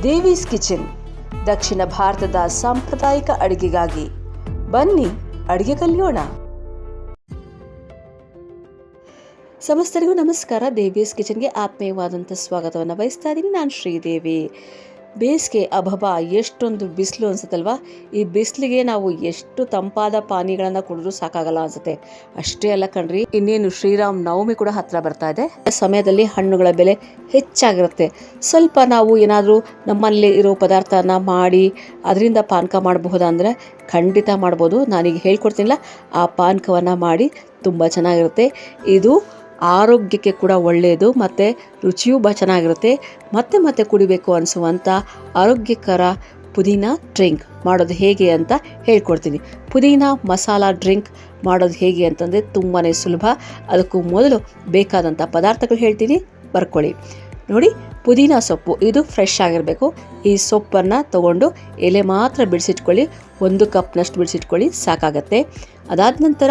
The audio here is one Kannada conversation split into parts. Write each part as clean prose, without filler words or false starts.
ದೇವೀಸ್ ಕಿಚನ್, ದಕ್ಷಿಣ ಭಾರತದ ಸಾಂಪ್ರದಾಯಿಕ ಅಡುಗೆಗಾಗಿ ಬನ್ನಿ ಅಡುಗೆ ಕಲಿಯೋಣ. ಸಮಸ್ತರಿಗೂ ನಮಸ್ಕಾರ. ದೇವೀಸ್ ಕಿಚನ್ಗೆ ಆತ್ಮೀಯವಾದಂಥ ಸ್ವಾಗತವನ್ನು ಬಯಸ್ತಾ ಇದ್ದೀನಿ. ನಾನು ಶ್ರೀದೇವಿ. ಬೇಸಿಗೆ ಅಭವ, ಎಷ್ಟೊಂದು ಬಿಸಿಲು ಅನಿಸುತ್ತಲ್ವ. ಈ ಬಿಸಿಲಿಗೆ ನಾವು ಎಷ್ಟು ತಂಪಾದ ಪಾನೀಯಗಳನ್ನು ಕುಡಿದ್ರೂ ಸಾಕಾಗಲ್ಲ ಅನಿಸುತ್ತೆ. ಅಷ್ಟೇ ಅಲ್ಲ ಕಣ್ರಿ, ಇನ್ನೇನು ಶ್ರೀರಾಮ್ ನವಮಿ ಕೂಡ ಹತ್ತಿರ ಬರ್ತಾ ಇದೆ. ಸಮಯದಲ್ಲಿ ಹಣ್ಣುಗಳ ಬೆಲೆ ಹೆಚ್ಚಾಗಿರುತ್ತೆ. ಸ್ವಲ್ಪ ನಾವು ಏನಾದರೂ ನಮ್ಮಲ್ಲಿ ಇರೋ ಪದಾರ್ಥನ ಮಾಡಿ ಅದರಿಂದ ಪಾನಕ ಮಾಡಬಹುದಂದರೆ ಖಂಡಿತ ಮಾಡ್ಬೋದು. ನಾನೀಗ ಹೇಳ್ಕೊಡ್ತೀನಿಲ್ಲ, ಆ ಪಾನಕವನ್ನು ಮಾಡಿ ತುಂಬ ಚೆನ್ನಾಗಿರುತ್ತೆ. ಇದು ಆರೋಗ್ಯಕ್ಕೆ ಕೂಡ ಒಳ್ಳೆಯದು ಮತ್ತು ರುಚಿಯೂ ಚೆನ್ನಾಗಿರುತ್ತೆ. ಮತ್ತೆ ಮತ್ತೆ ಕುಡಿಬೇಕು ಅನಿಸುವಂಥ ಆರೋಗ್ಯಕರ ಪುದೀನ ಡ್ರಿಂಕ್ ಮಾಡೋದು ಹೇಗೆ ಅಂತ ಹೇಳ್ಕೊಡ್ತೀನಿ. ಪುದೀನ ಮಸಾಲ ಡ್ರಿಂಕ್ ಮಾಡೋದು ಹೇಗೆ ಅಂತಂದರೆ ತುಂಬಾ ಸುಲಭ. ಅದಕ್ಕೂ ಮೊದಲು ಬೇಕಾದಂಥ ಪದಾರ್ಥಗಳು ಹೇಳ್ತೀನಿ, ಬರ್ಕೊಳ್ಳಿ. ನೋಡಿ, ಪುದೀನ ಸೊಪ್ಪು ಇದು ಫ್ರೆಶ್ ಆಗಿರಬೇಕು. ಈ ಸೊಪ್ಪನ್ನು ತಗೊಂಡು ಎಲೆ ಮಾತ್ರ ಬಿಡಿಸಿಟ್ಕೊಳ್ಳಿ. 1 ಕಪ್ನಷ್ಟು ಬಿಡಿಸಿಟ್ಕೊಳ್ಳಿ, ಸಾಕಾಗತ್ತೆ. ಅದಾದ ನಂತರ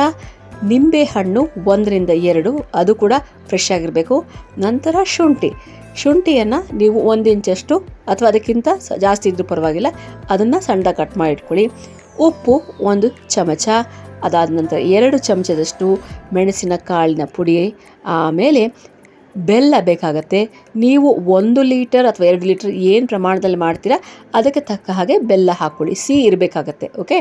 ನಿಂಬೆ ಹಣ್ಣು 1 ರಿಂದ 2, ಅದು ಕೂಡ ಫ್ರೆಶ್ ಆಗಿರಬೇಕು. ನಂತರ ಶುಂಠಿಯನ್ನು ನೀವು 1 ಇಂಚಷ್ಟು ಅಥವಾ ಅದಕ್ಕಿಂತ ಜಾಸ್ತಿ ಇದ್ರೂ ಪರವಾಗಿಲ್ಲ, ಅದನ್ನು ಸಣ್ಣ ಕಟ್ ಮಾಡಿ ಇಟ್ಕೊಳ್ಳಿ. ಉಪ್ಪು 1 ಚಮಚ, ಅದಾದ ನಂತರ 2 ಚಮಚದಷ್ಟು ಮೆಣಸಿನ ಕಾಳಿನ ಪುಡಿ. ಆಮೇಲೆ ಬೆಲ್ಲ ಬೇಕಾಗತ್ತೆ. ನೀವು 1 ಲೀಟರ್ ಅಥವಾ 2 ಲೀಟರ್ ಏನು ಪ್ರಮಾಣದಲ್ಲಿ ಮಾಡ್ತೀರಾ ಅದಕ್ಕೆ ತಕ್ಕ ಹಾಗೆ ಬೆಲ್ಲ ಹಾಕ್ಕೊಳ್ಳಿ. ಸಿಹಿ ಇರಬೇಕಾಗತ್ತೆ. ಓಕೆ.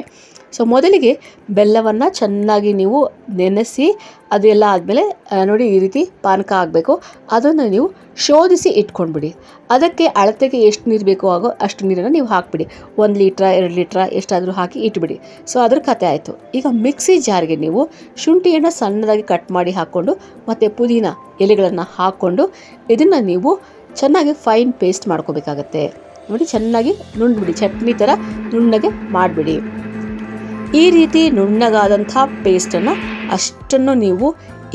ಸೊ ಮೊದಲಿಗೆ ಬೆಲ್ಲವನ್ನು ಚೆನ್ನಾಗಿ ನೀವು ನೆನೆಸಿ, ಅದೆಲ್ಲ ಆದಮೇಲೆ ನೋಡಿ ಈ ರೀತಿ ಪಾನಕ ಆಗಬೇಕು. ಅದನ್ನು ನೀವು ಶೋಧಿಸಿ ಇಟ್ಕೊಂಡ್ಬಿಡಿ. ಅದಕ್ಕೆ ಅಳತೆಗೆ ಎಷ್ಟು ನೀರು ಬೇಕೋ ಆಗೋ ಅಷ್ಟು ನೀರನ್ನು ನೀವು ಹಾಕಿಬಿಡಿ. 1 ಲೀಟ್ರ 2 ಲೀಟ್ರ ಎಷ್ಟಾದರೂ ಹಾಕಿ ಇಟ್ಬಿಡಿ. ಸೊ ಅದ್ರ ಕತೆ ಆಯಿತು. ಈಗ ಮಿಕ್ಸಿ ಜಾರ್ಗೆ ನೀವು ಶುಂಠಿಯನ್ನು ಸಣ್ಣದಾಗಿ ಕಟ್ ಮಾಡಿ ಹಾಕ್ಕೊಂಡು ಮತ್ತು ಪುದೀನ ಎಲೆಗಳನ್ನು ಹಾಕ್ಕೊಂಡು ಇದನ್ನು ನೀವು ಚೆನ್ನಾಗಿ ಫೈನ್ ಪೇಸ್ಟ್ ಮಾಡ್ಕೋಬೇಕಾಗತ್ತೆ. ನೋಡಿ, ಚೆನ್ನಾಗಿ ನುಣ್ಣಬಿಡಿ, ಚಟ್ನಿ ಥರ ನುಣ್ಣಗೆ ಮಾಡಿಬಿಡಿ. ಈ ರೀತಿ ನುಣ್ಣಗಾದಂಥ ಪೇಸ್ಟನ್ನು ಅಷ್ಟನ್ನು ನೀವು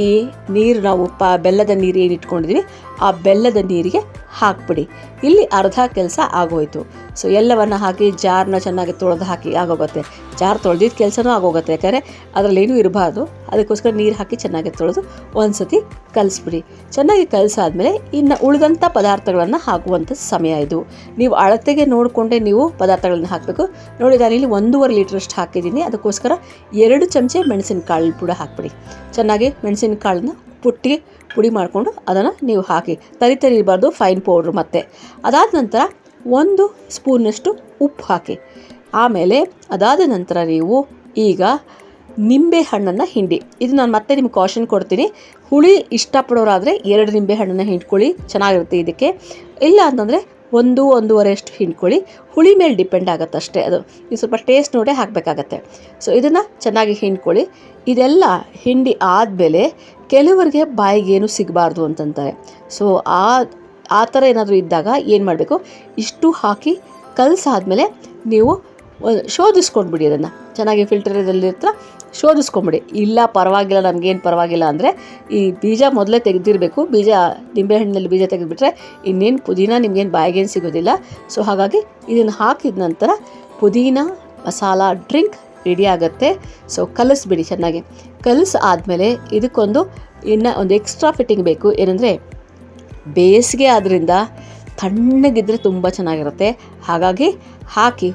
ಈ ನೀರು, ನಾವು ಬೆಲ್ಲದ ನೀರು ಏನು ಇಟ್ಕೊಂಡಿದ್ದೀವಿ ಆ ಬೆಲ್ಲದ ನೀರಿಗೆ ಹಾಕ್ಬಿಡಿ. ಇಲ್ಲಿ ಅರ್ಧ ಕೆಲಸ ಆಗೋಯ್ತು. ಸೊ ಎಲ್ಲವನ್ನು ಹಾಕಿ ಜಾರನ್ನ ಚೆನ್ನಾಗಿ ತೊಳೆದು ಹಾಕಿ ಆಗೋಗುತ್ತೆ. ಜಾರ್ ತೊಳೆದಿದ್ದ ಕೆಲಸನೂ ಆಗೋಗುತ್ತೆ, ಯಾಕಂದರೆ ಅದರಲ್ಲೇನೂ ಇರಬಾರ್ದು. ಅದಕ್ಕೋಸ್ಕರ ನೀರು ಹಾಕಿ ಚೆನ್ನಾಗಿ ತೊಳೆದು ಒಂದು ಸತಿ ಕಲಿಸ್ಬಿಡಿ. ಚೆನ್ನಾಗಿ ಕಲಿಸಾದ್ಮೇಲೆ ಇನ್ನು ಉಳಿದಂಥ ಪದಾರ್ಥಗಳನ್ನು ಹಾಕುವಂಥ ಸಮಯ ಇದು. ನೀವು ಅಳತೆಗೆ ನೋಡಿಕೊಂಡೇ ನೀವು ಪದಾರ್ಥಗಳನ್ನು ಹಾಕಬೇಕು. ನೋಡಿ, ನಾನಿಲ್ಲಿ 1.5 ಲೀಟ್ರಷ್ಟು ಹಾಕಿದ್ದೀನಿ. ಅದಕ್ಕೋಸ್ಕರ 2 ಚಮಚೆ ಮೆಣಸಿನಕಾಳು ಕೂಡ ಹಾಕ್ಬಿಡಿ. ಚೆನ್ನಾಗಿ ಮೆಣಸಿನಕಾಳನ್ನ ಪುಡಿ ಮಾಡಿಕೊಂಡು ಅದನ್ನು ನೀವು ಹಾಕಿ, ತರಿ ಇರಬಾರ್ದು, ಫೈನ್ ಪೌಡ್ರು. ಮತ್ತು ಅದಾದ ನಂತರ 1 ಸ್ಪೂನ್ನಷ್ಟು ಉಪ್ಪು ಹಾಕಿ. ಆಮೇಲೆ ಅದಾದ ನಂತರ ನೀವು ಈಗ ನಿಂಬೆ ಹಣ್ಣನ್ನು ಹಿಂಡಿ. ಇದು ನಾನು ಮತ್ತೆ ನಿಮ್ಗೆ ಕಾಷನ್ ಕೊಡ್ತೀನಿ. ಹುಳಿ ಇಷ್ಟಪಡೋರಾದರೆ 2 ನಿಂಬೆ ಹಣ್ಣನ್ನು ಹಿಂಡ್ಕೊಳ್ಳಿ, ಚೆನ್ನಾಗಿರುತ್ತೆ ಇದಕ್ಕೆ. ಇಲ್ಲ ಅಂತಂದರೆ 1-1.5 ಅಷ್ಟು ಹಿಂಡ್ಕೊಳ್ಳಿ. ಹುಳಿ ಮೇಲೆ ಡಿಪೆಂಡ್ ಆಗುತ್ತೆ ಅಷ್ಟೇ. ಅದು ನೀವು ಸ್ವಲ್ಪ ಟೇಸ್ಟ್ ನೋಡೇ ಹಾಕಬೇಕಾಗತ್ತೆ. ಸೊ ಇದನ್ನು ಚೆನ್ನಾಗಿ ಹಿಂಡ್ಕೊಳ್ಳಿ. ಇದೆಲ್ಲ ಹಿಂಡಿ ಆದಮೇಲೆ ಕೆಲವರಿಗೆ ಬಾಯಿಗೇನು ಸಿಗಬಾರ್ದು ಅಂತಂತಾರೆ. ಸೊ ಆ ಥರ ಏನಾದರೂ ಇದ್ದಾಗ ಏನು ಮಾಡಬೇಕು, ಇಷ್ಟು ಹಾಕಿ ಕಲಸಾದ್ಮೇಲೆ ನೀವು ಶೋಧಿಸ್ಕೊಂಡ್ಬಿಡಿ. ಅದನ್ನು ಚೆನ್ನಾಗಿ ಫಿಲ್ಟರದಲ್ಲಿರ್ತ ಶೋಧಿಸ್ಕೊಂಬಿಡಿ. ಇಲ್ಲ ಪರವಾಗಿಲ್ಲ, ನನಗೇನು ಪರವಾಗಿಲ್ಲ ಅಂದರೆ ಈ ಬೀಜ ಮೊದಲೇ ತೆಗೆದಿರಬೇಕು. ನಿಂಬೆಹಣ್ಣಿನಲ್ಲಿ ಬೀಜ ತೆಗೆದುಬಿಟ್ರೆ ಇನ್ನೇನು ಪುದೀನ ನಿಮಗೇನು ಬಾಯಿಗೇನು ಸಿಗೋದಿಲ್ಲ. ಸೊ ಹಾಗಾಗಿ ಇದನ್ನು ಹಾಕಿದ ನಂತರ ಪುದೀನ ಮಸಾಲ ಡ್ರಿಂಕ್ ರೆಡಿ ಆಗುತ್ತೆ. ಸೊ ಕಲಿಸ್ಬಿಡಿ ಚೆನ್ನಾಗಿ. ಆದಮೇಲೆ ಇದಕ್ಕೊಂದು ಒಂದು ಎಕ್ಸ್ಟ್ರಾ ಫಿಟ್ಟಿಂಗ್ ಬೇಕು. ಏನಂದರೆ ಬೇಸಿಗೆ ಆದ್ದರಿಂದ ತಣ್ಣಗಿದ್ರೆ ತುಂಬ ಚೆನ್ನಾಗಿರುತ್ತೆ. ಹಾಗಾಗಿ ಹಾಕಿ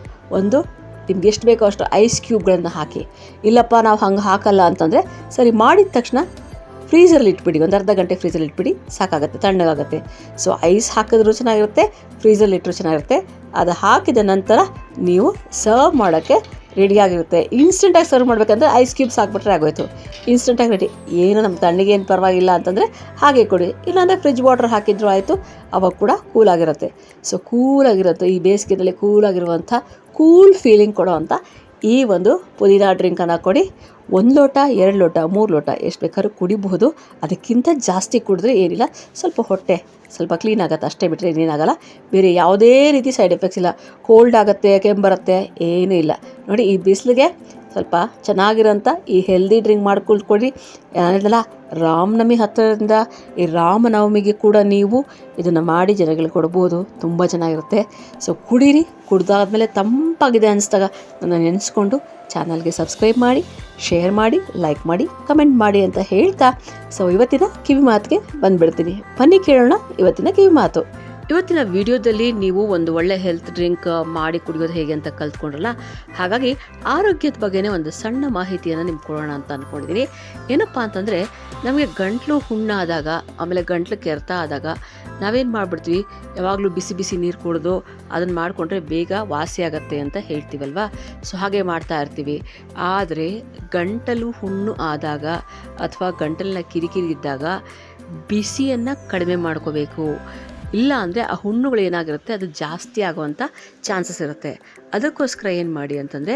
ನಿಮ್ಗೆ ಎಷ್ಟು ಬೇಕೋ ಅಷ್ಟು ಐಸ್ ಕ್ಯೂಬ್ಗಳನ್ನು ಹಾಕಿ. ಇಲ್ಲಪ್ಪ ನಾವು ಹಂಗೆ ಹಾಕಲ್ಲ ಅಂತಂದರೆ ಸರಿ, ಮಾಡಿದ ತಕ್ಷಣ ಫ್ರೀಸರಲ್ಲಿ ಇಟ್ಬಿಡಿ. 1 ಅರ್ಧ ಗಂಟೆ ಫ್ರೀಸರಲ್ಲಿ ಇಟ್ಬಿಡಿ, ಸಾಕಾಗುತ್ತೆ, ತಣ್ಣಗಾಗುತ್ತೆ. ಸೊ ಐಸ್ ಹಾಕಿದ್ರೂ ಚೆನ್ನಾಗಿರುತ್ತೆ, ಫ್ರೀಸರಲ್ಲಿ ಇಟ್ಟರು ಚೆನ್ನಾಗಿರುತ್ತೆ. ಅದು ಹಾಕಿದ ನಂತರ ನೀವು ಸರ್ವ್ ಮಾಡೋಕ್ಕೆ ರೆಡಿಯಾಗಿರುತ್ತೆ. ಇನ್ಸ್ಟೆಂಟಾಗಿ ಸರ್ವ್ ಮಾಡಬೇಕಂದ್ರೆ ಐಸ್ ಕ್ಯೂಬ್ಸ್ ಹಾಕ್ಬಿಟ್ರೆ ಆಗೋಯ್ತು, ಇನ್ಸ್ಟೆಂಟಾಗಿ ರೆಡಿ. ಏನು ನಮ್ಮ ತಣ್ಣಗೆ ಏನು ಪರವಾಗಿಲ್ಲ ಅಂತಂದರೆ ಹಾಗೆ ಕೊಡಿ. ಇಲ್ಲಾಂದರೆ ಫ್ರಿಜ್ ವಾಟರ್ ಹಾಕಿದ್ರೂ ಆಯಿತು, ಅವಾಗ ಕೂಡ ಕೂಲಾಗಿರುತ್ತೆ. ಸೊ ಕೂಲಾಗಿರುತ್ತೆ, ಈ ಬೇಸಿಗೆಯಲ್ಲಿ ಕೂಲಾಗಿರುವಂಥ ಕೂಲ್ ಫೀಲಿಂಗ್ ಕೊಡೋವಂಥ ಈ ಒಂದು ಪುದೀನ ಡ್ರಿಂಕನ್ನು ಕೊಡಿ. 1 ಲೋಟ 2 ಲೋಟ 3 ಲೋಟ ಎಷ್ಟು ಬೇಕಾದ್ರೂ ಕುಡಿಬಹುದು. ಅದಕ್ಕಿಂತ ಜಾಸ್ತಿ ಕುಡಿದ್ರೆ ಏನಿಲ್ಲ, ಹೊಟ್ಟೆ ಸ್ವಲ್ಪ ಕ್ಲೀನ್ ಆಗುತ್ತೆ ಅಷ್ಟೇ, ಬಿಟ್ಟರೆ ಏನೇನಾಗಲ್ಲ. ಬೇರೆ ಯಾವುದೇ ರೀತಿ ಸೈಡ್ ಎಫೆಕ್ಟ್ಸ್ ಇಲ್ಲ. ಕೋಲ್ಡ್ ಆಗುತ್ತೆ, ಕೆಮ್ಮು ಬರುತ್ತೆ, ಏನೂ ಇಲ್ಲ. ನೋಡಿ, ಈ ಬಿಸಿಲಿಗೆ ಸ್ವಲ್ಪ ಚೆನ್ನಾಗಿರೋಂಥ ಈ ಹೆಲ್ದಿ ಡ್ರಿಂಕ್ ಮಾಡ್ಕೊಳ್ಕೊಡಿ. ಏನಿಲ್ಲ, ರಾಮನವಮಿ ಹತ್ತಿರದಿಂದ ಈ ರಾಮನವಮಿಗೆ ಕೂಡ ನೀವು ಇದನ್ನು ಮಾಡಿ ಜನಗಳಿಗೆ ಕೊಡ್ಬೋದು, ತುಂಬ ಚೆನ್ನಾಗಿರುತ್ತೆ. ಸೊ ಕುಡೀರಿ. ಕುಡ್ದಾದ್ಮೇಲೆ ತಂಪಾಗಿದೆ ಅನಿಸ್ದಾಗ ನನ್ನ ನೆನೆಸ್ಕೊಂಡು ಚಾನಲ್ಗೆ ಸಬ್ಸ್ಕ್ರೈಬ್ ಮಾಡಿ, ಶೇರ್ ಮಾಡಿ, ಲೈಕ್ ಮಾಡಿ, ಕಮೆಂಟ್ ಮಾಡಿ ಅಂತ ಹೇಳ್ತಾ, ಸೊ ಇವತ್ತಿನ ಕಿವಿ ಮಾತಿಗೆ ಬಂದುಬಿಡ್ತೀನಿ. ಬನ್ನಿ ಕೇಳೋಣ ಇವತ್ತಿನ ಕಿವಿ ಮಾತು. ಇವತ್ತಿನ ವಿಡಿಯೋದಲ್ಲಿ ನೀವು ಒಂದು ಒಳ್ಳೆ ಹೆಲ್ತ್ ಡ್ರಿಂಕ್ ಮಾಡಿ ಕುಡಿಯೋದು ಹೇಗೆ ಅಂತ ಕಲ್ತ್ಕೊಂಡ್ರಲ್ಲ, ಹಾಗಾಗಿ ಆರೋಗ್ಯದ ಬಗ್ಗೆನೇ ಒಂದು ಸಣ್ಣ ಮಾಹಿತಿಯನ್ನು ನಿಮ್ಗೆ ಕೊಡೋಣ ಅಂತ ಅಂದ್ಕೊಂಡಿದ್ದೀನಿ. ಏನಪ್ಪ ಅಂತಂದರೆ, ನಮಗೆ ಗಂಟ್ಲು ಹುಣ್ಣಾದಾಗ, ಆಮೇಲೆ ಗಂಟ್ಲು ಕೆರೆತ ಆದಾಗ ನಾವೇನು ಮಾಡಿಬಿಡ್ತೀವಿ, ಯಾವಾಗಲೂ ಬಿಸಿ ಬಿಸಿ ನೀರು ಕುಡಿದು ಅದನ್ನು ಮಾಡಿಕೊಂಡ್ರೆ ಬೇಗ ವಾಸಿ ಆಗತ್ತೆ ಅಂತ ಹೇಳ್ತೀವಲ್ವ. ಸೊ ಹಾಗೆ ಮಾಡ್ತಾ ಇರ್ತೀವಿ. ಆದರೆ ಗಂಟಲು ಹುಣ್ಣು ಆದಾಗ ಅಥವಾ ಗಂಟಲಿನ ಕಿರಿಕಿರಿ ಇದ್ದಾಗ ಬಿಸಿಯನ್ನು ಕಡಿಮೆ ಮಾಡ್ಕೋಬೇಕು. ಇಲ್ಲ ಅಂದರೆ ಆ ಹುಣ್ಣುಗಳು ಏನಾಗಿರುತ್ತೆ, ಅದು ಜಾಸ್ತಿ ಆಗುವಂಥ ಚಾನ್ಸಸ್ ಇರುತ್ತೆ. ಅದಕ್ಕೋಸ್ಕರ ಏನು ಮಾಡಿ ಅಂತಂದರೆ,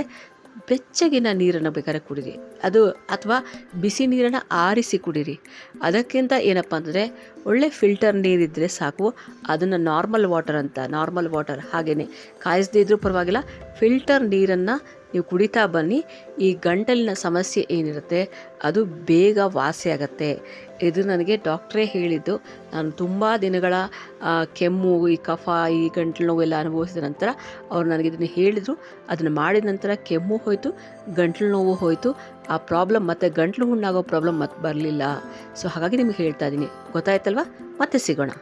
ಬೆಚ್ಚಗಿನ ನೀರನ್ನು ಬೇಕಾದ್ರೆ ಕುಡೀರಿ, ಅದು ಅಥವಾ ಬಿಸಿ ನೀರನ್ನು ಆರಿಸಿ ಕುಡೀರಿ. ಅದಕ್ಕಿಂತ ಏನಪ್ಪ ಅಂತಂದರೆ, ಒಳ್ಳೆ ಫಿಲ್ಟರ್ ನೀರಿದ್ದರೆ ಸಾಕು. ಅದನ್ನು ನಾರ್ಮಲ್ ವಾಟರ್ ಹಾಗೆಯೇ ಕಾಯಿಸದೇ ಇದ್ರೂ ಪರವಾಗಿಲ್ಲ, ಫಿಲ್ಟರ್ ನೀರನ್ನು ನೀವು ಕುಡಿತಾ ಬನ್ನಿ. ಈ ಗಂಟಲಿನ ಸಮಸ್ಯೆ ಏನಿರುತ್ತೆ ಅದು ಬೇಗ ವಾಸಿ ಆಗುತ್ತೆ. ಇದು ನನಗೆ ಡಾಕ್ಟ್ರೇ ಹೇಳಿದ್ದು. ನಾನು ತುಂಬ ದಿನಗಳ ಕೆಮ್ಮು, ಈ ಕಫ, ಈ ಗಂಟಲು ನೋವೆಲ್ಲ ಅನುಭವಿಸಿದ ನಂತರ ಅವ್ರು ನನಗೆ ಇದನ್ನು ಹೇಳಿದರು. ಅದನ್ನು ಮಾಡಿದ ನಂತರ ಕೆಮ್ಮು ಹೋಯಿತು, ಗಂಟಲು ನೋವು ಹೋಯಿತು. ಆ ಪ್ರಾಬ್ಲಮ್ ಮತ್ತು ಗಂಟಲು ಹುಣ್ಣಾಗೋ ಪ್ರಾಬ್ಲಮ್ ಮತ್ತೆ ಬರಲಿಲ್ಲ. ಸೊ ಹಾಗಾಗಿ ನಿಮಗೆ ಹೇಳ್ತಾ ಇದ್ದೀನಿ. ಗೊತ್ತಾಯ್ತಲ್ವ? ಮತ್ತೆ ಸಿಗೋಣ.